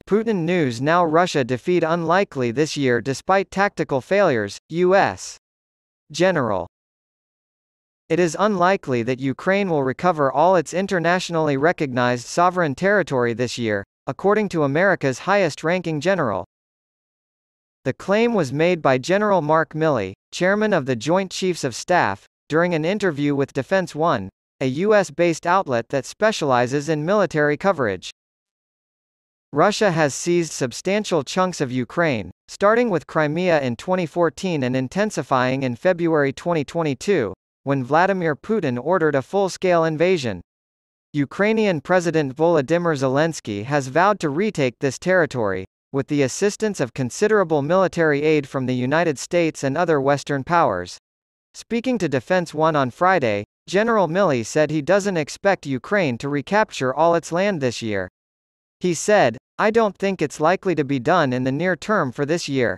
Putin news now. Russia defeat unlikely this year despite tactical failures, U.S. General. It is unlikely that Ukraine will recover all its internationally recognized sovereign territory this year, according to America's highest-ranking general. The claim was made by General Mark Milley, chairman of the Joint Chiefs of Staff, during an interview with Defense One, a U.S.-based outlet that specializes in military coverage. Russia has seized substantial chunks of Ukraine, starting with Crimea in 2014 and intensifying in February 2022, when Vladimir Putin ordered a full-scale invasion. Ukrainian President Volodymyr Zelensky has vowed to retake this territory, with the assistance of considerable military aid from the United States and other Western powers. Speaking to Defense One on Friday, General Milley said he doesn't expect Ukraine to recapture all its land this year. He said, "I don't think it's likely to be done in the near term for this year."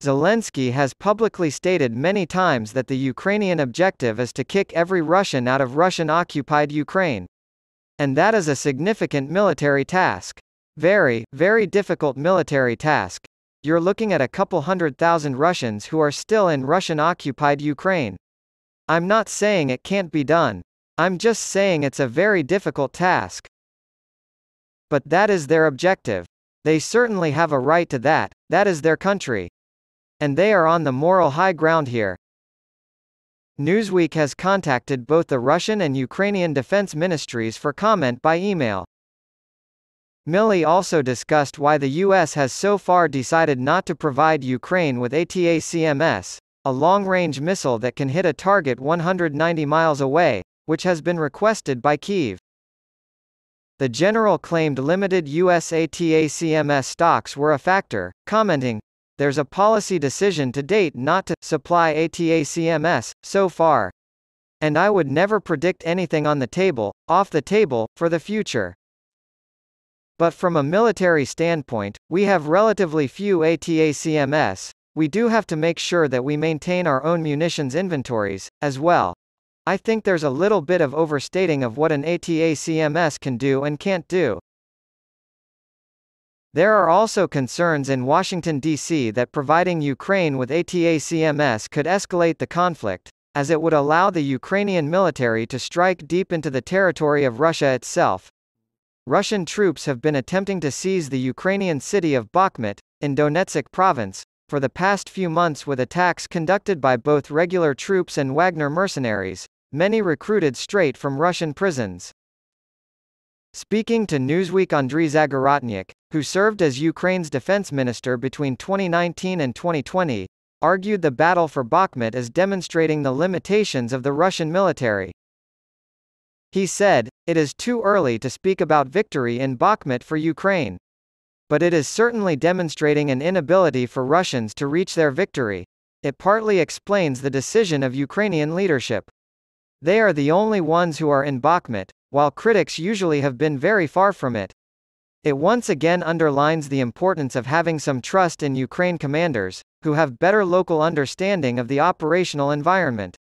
Zelensky has publicly stated many times that the Ukrainian objective is to kick every Russian out of Russian-occupied Ukraine. And that is a significant military task. Very, very difficult military task. You're looking at a couple 100,000 Russians who are still in Russian-occupied Ukraine. I'm not saying it can't be done. I'm just saying it's a very difficult task. But that is their objective. They certainly have a right to that, that is their country. And they are on the moral high ground here. Newsweek has contacted both the Russian and Ukrainian defense ministries for comment by email. Milley also discussed why the U.S. has so far decided not to provide Ukraine with ATACMS, a long-range missile that can hit a target 190 miles away, which has been requested by Kyiv. The general claimed limited U.S. ATACMS stocks were a factor, commenting, "There's a policy decision to date not to supply ATACMS, so far. And I would never predict anything on the table, off the table, for the future. But from a military standpoint, we have relatively few ATACMS. We do have to make sure that we maintain our own munitions inventories, as well. I think there's a little bit of overstating of what an ATACMS can do and can't do." There are also concerns in Washington, D.C. that providing Ukraine with ATACMS could escalate the conflict, as it would allow the Ukrainian military to strike deep into the territory of Russia itself. Russian troops have been attempting to seize the Ukrainian city of Bakhmut, in Donetsk province, for the past few months with attacks conducted by both regular troops and Wagner mercenaries, many recruited straight from Russian prisons. Speaking to Newsweek, Andriy Zagorotnyk, who served as Ukraine's defense minister between 2019 and 2020, argued the battle for Bakhmut is demonstrating the limitations of the Russian military. He said, "It is too early to speak about victory in Bakhmut for Ukraine. But it is certainly demonstrating an inability for Russians to reach their victory. It partly explains the decision of Ukrainian leadership. They are the only ones who are in Bakhmut, while critics usually have been very far from it. It once again underlines the importance of having some trust in Ukraine commanders, who have better local understanding of the operational environment."